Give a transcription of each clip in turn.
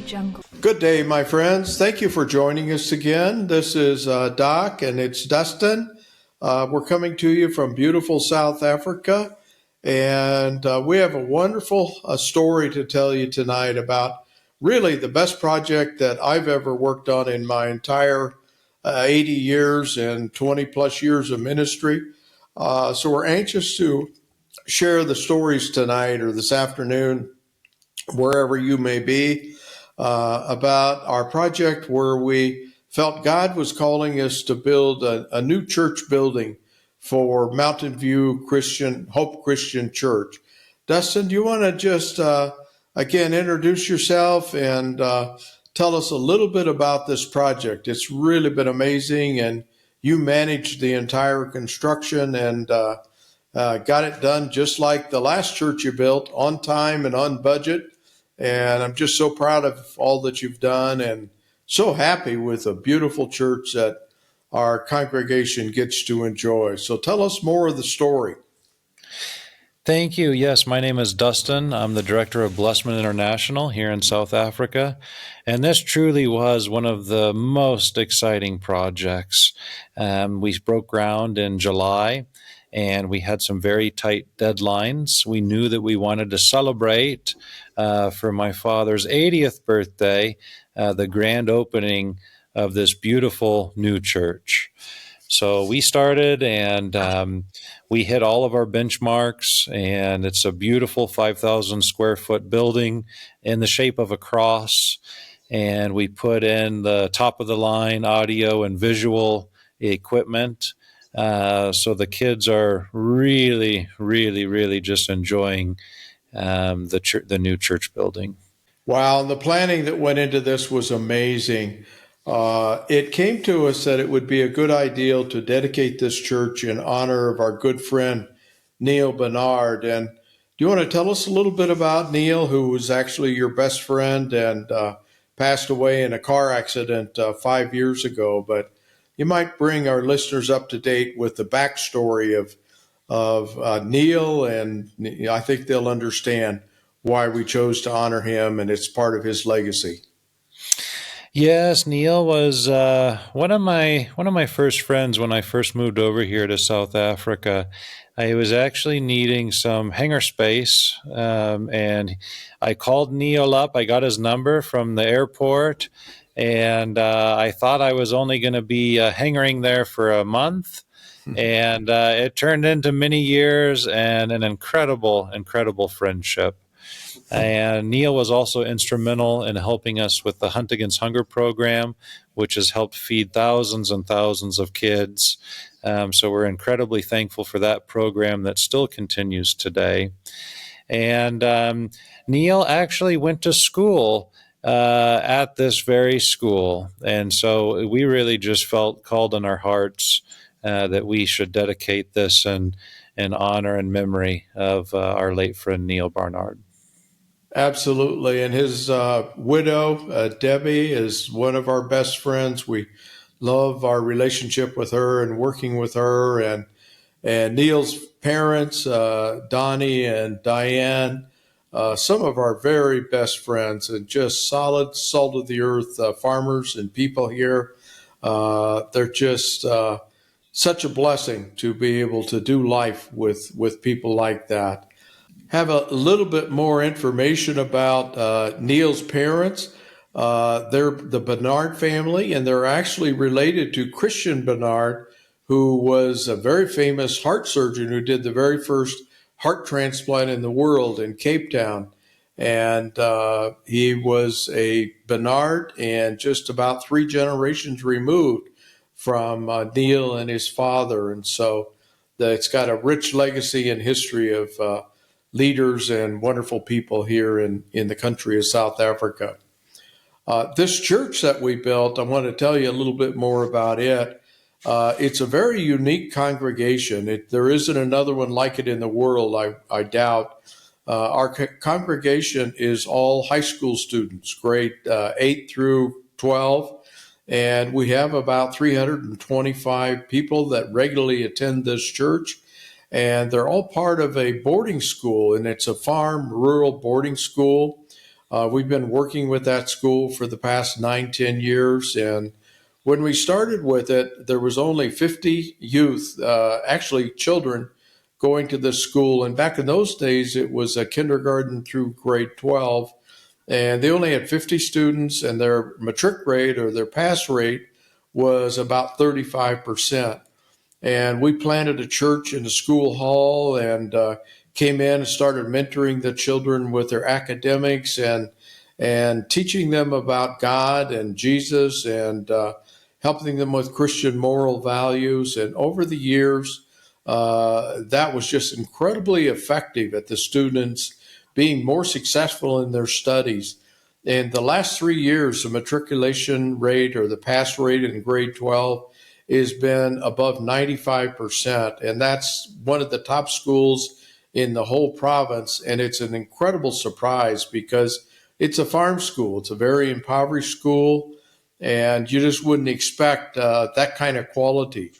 jungle. Good day, my friends. Thank you for joining us again. This is Doc and it's Dustin. We're coming to you from beautiful South Africa, and we have a wonderful story to tell you tonight about really the best project that I've ever worked on in my entire 80 years and 20 plus years of ministry. So we're anxious to share the stories tonight or this afternoon, wherever you may be, about our project where we felt God was calling us to build a new church building for Mountain View Hope Christian Church. Dustin, do you want to just again introduce yourself and tell us a little bit about this project? It's really been amazing, and you managed the entire construction and got it done just like the last church you built, on time and on budget. And I'm just so proud of all that you've done and so happy with a beautiful church that our congregation gets to enjoy. So tell us more of the story. Thank you. Yes, my name is Dustin. I'm the director of Blessman International here in South Africa. And this truly was one of the most exciting projects. We broke ground in July, and we had some very tight deadlines. We knew that we wanted to celebrate for my father's 80th birthday, the grand opening of this beautiful new church. So we started, and we hit all of our benchmarks, and it's a beautiful 5,000 square foot building in the shape of a cross. And we put in the top of the line audio and visual equipment. So the kids are really, really, really just enjoying the new church building. Wow, and the planning that went into this was amazing. It came to us that it would be a good idea to dedicate this church in honor of our good friend, Neil Barnard. And do you want to tell us a little bit about Neil, who was actually your best friend and passed away in a car accident 5 years ago? But you might bring our listeners up to date with the backstory of Neil, and I think they'll understand why we chose to honor him, and it's part of his legacy. Yes, Neil was one of my first friends when I first moved over here to South Africa. I was actually needing some hangar space, and I called Neil up. I got his number from the airport, and I thought I was only going to be hangaring there for a month, and it turned into many years and an incredible, incredible friendship. And Neil was also instrumental in helping us with the Hunt Against Hunger program, which has helped feed thousands and thousands of kids. So we're incredibly thankful for that program that still continues today. And Neil actually went to school at this very school. And so we really just felt called in our hearts that we should dedicate this in honor and memory of our late friend Neil Barnard. Absolutely. And his widow, Debbie, is one of our best friends. We love our relationship with her and working with her. And Neil's parents, Donnie and Diane, some of our very best friends, and just solid, salt of the earth farmers and people here. They're just such a blessing to be able to do life with people like that. Have a little bit more information about Neil's parents. They're the Barnard family, and they're actually related to Christian Barnard, who was a very famous heart surgeon who did the very first heart transplant in the world in Cape Town. And he was a Barnard and just about 3 generations removed from Neil and his father. And so it's got a rich legacy and history of leaders and wonderful people here in the country of South Africa. This church that we built, I want to tell you a little bit more about it. It's a very unique congregation. There isn't another one like it in the world, I doubt. Our congregation is all high school students, grade 8 through 12, and we have about 325 people that regularly attend this church. And they're all part of a boarding school, and it's a farm rural boarding school. We've been working with that school for the past 9, 10 years. And when we started with it, there was only 50 youth, actually children, going to this school. And back in those days, it was a kindergarten through grade 12. And they only had 50 students, and their matric rate or their pass rate was about 35%. And we planted a church in the school hall and came in and started mentoring the children with their academics and teaching them about God and Jesus and helping them with Christian moral values. And over the years, that was just incredibly effective at the students being more successful in their studies. In the last 3 years, the matriculation rate or the pass rate in grade 12 has been above 95%. And that's one of the top schools in the whole province. And it's an incredible surprise because it's a farm school. It's a very impoverished school. And you just wouldn't expect that kind of quality.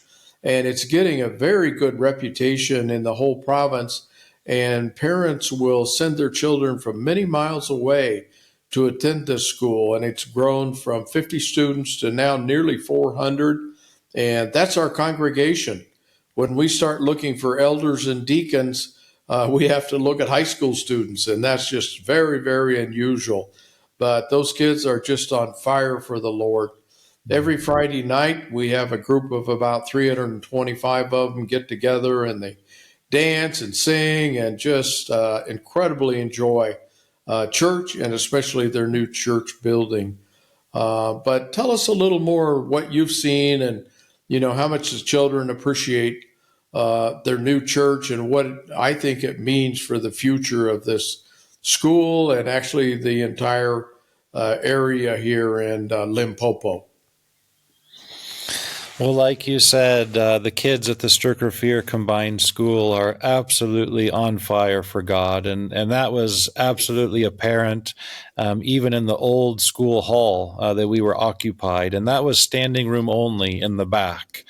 And it's getting a very good reputation in the whole province. And parents will send their children from many miles away to attend this school. And it's grown from 50 students to now nearly 400. And that's our congregation. When we start looking for elders and deacons, we have to look at high school students, and that's just very, very unusual. But those kids are just on fire for the Lord. Every Friday night, we have a group of about 325 of them get together and they dance and sing and just incredibly enjoy church and especially their new church building. But tell us a little more what you've seen and how much the children appreciate their new church and what I think it means for the future of this school and actually the entire area here in Limpopo. Well, like you said, the kids at the Sturker Fear Combined School are absolutely on fire for God, and that was absolutely apparent even in the old school hall that we were occupied, and that was standing room only in the back.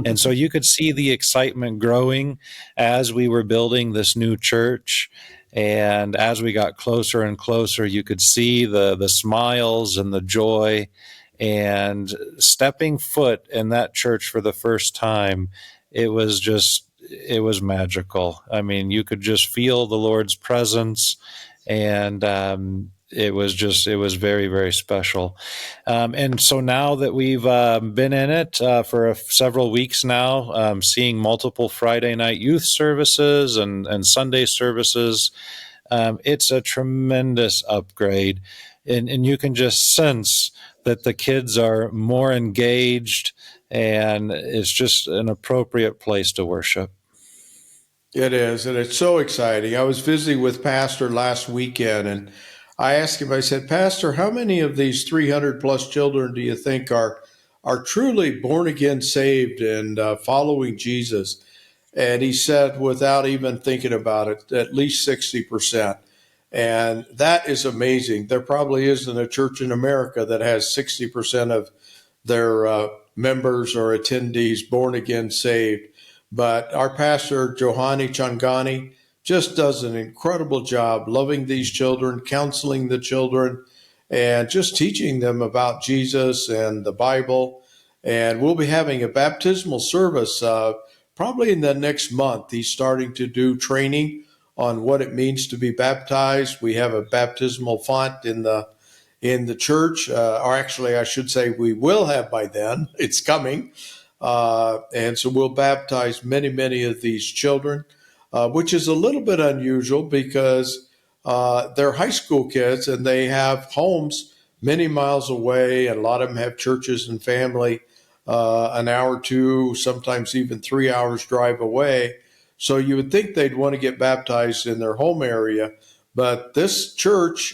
And so you could see the excitement growing as we were building this new church. And as we got closer and closer, you could see the smiles and the joy. And stepping foot in that church for the first time, it was magical. I mean, you could just feel the Lord's presence, and it was very, very special. And so now that we've been in it for several weeks now, seeing multiple Friday night youth services and Sunday services, it's a tremendous upgrade. And you can just sense that the kids are more engaged, and it's just an appropriate place to worship. It is, and it's so exciting. I was visiting with Pastor last weekend, and I asked him, I said, Pastor, how many of these 300 plus children do you think are truly born again, saved, and following Jesus? And he said, without even thinking about it, at least 60%. And that is amazing. There probably isn't a church in America that has 60% of their members or attendees born again, saved. But our pastor, Johani Changani, just does an incredible job loving these children, counseling the children, and just teaching them about Jesus and the Bible. And we'll be having a baptismal service probably in the next month. He's starting to do training on what it means to be baptized. We have a baptismal font in the church, or actually, I should say, we will have by then. It's coming, and so we'll baptize many, many of these children, which is a little bit unusual because they're high school kids and they have homes many miles away, and a lot of them have churches and family an hour or two, sometimes even 3 hours drive away. So you would think they'd want to get baptized in their home area, but this church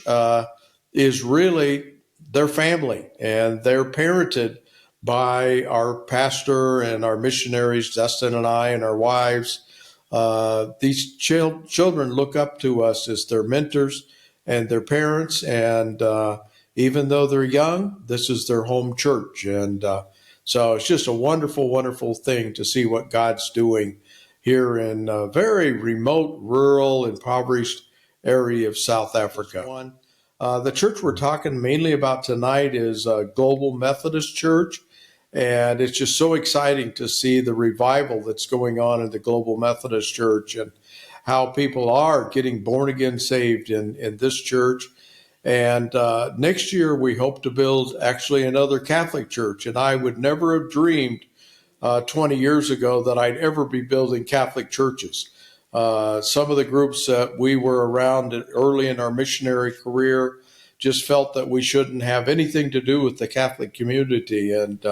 is really their family, and they're parented by our pastor and our missionaries, Dustin and I, and our wives. These children look up to us as their mentors and their parents, and even though they're young, this is their home church. And so it's just a wonderful, wonderful thing to see what God's doing here in a very remote, rural, impoverished area of South Africa. The church we're talking mainly about tonight is Global Methodist Church. And it's just so exciting to see the revival that's going on in the Global Methodist Church and how people are getting born again saved in this church. And next year, we hope to build actually another Catholic church. And I would never have dreamed 20 years ago that I'd ever be building Catholic churches. Some of the groups that we were around early in our missionary career just felt that we shouldn't have anything to do with the Catholic community. And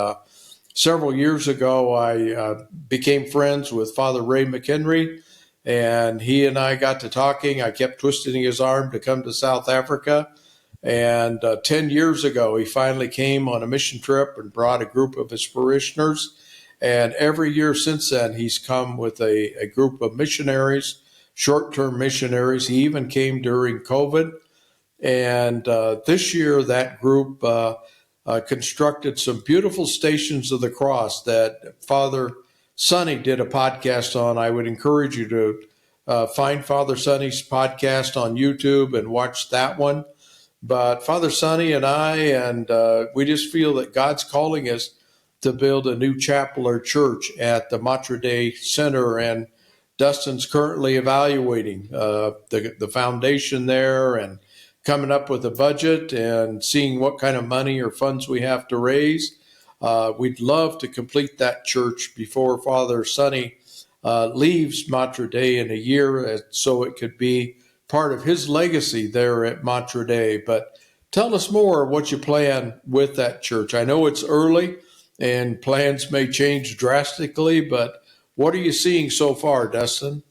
several years ago, I became friends with Father Ray McHenry, and he and I got to talking. I kept twisting his arm to come to South Africa. And 10 years ago, he finally came on a mission trip and brought a group of his parishioners. And every year since then, he's come with a group of missionaries, short-term missionaries. He even came during COVID. And this year, that group constructed some beautiful Stations of the Cross that Father Sonny did a podcast on. I would encourage you to find Father Sonny's podcast on YouTube and watch that one. But Father Sonny and I, and we just feel that God's calling us to build a new chapel or church at the Matre Dei Center, and Dustin's currently evaluating the foundation there and coming up with a budget and seeing what kind of money or funds we have to raise. We'd love to complete that church before Father Sonny leaves Matre Dei in a year, so it could be part of his legacy there at Matre Dei. But tell us more what you plan with that church. I know it's early and plans may change drastically, but what are you seeing so far, Dustin?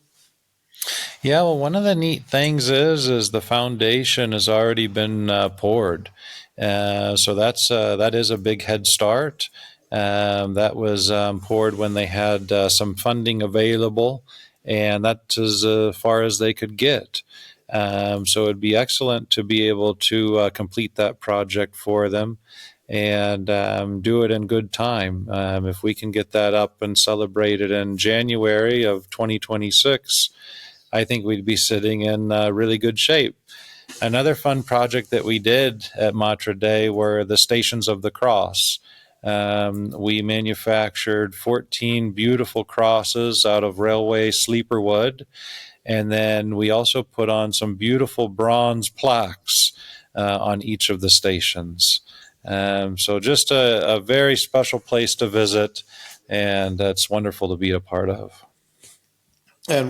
Yeah, well, one of the neat things is the foundation has already been poured, so that is a big head start. That was poured when they had some funding available, and that's as far as they could get. So it'd be excellent to be able to complete that project for them and do it in good time. If we can get that up and celebrated in January of 2026, I think we'd be sitting in really good shape. Another fun project that we did at Matre Dei were the Stations of the Cross. We manufactured 14 beautiful crosses out of railway sleeper wood, and then we also put on some beautiful bronze plaques on each of the stations. So just a very special place to visit, and it's wonderful to be a part of. And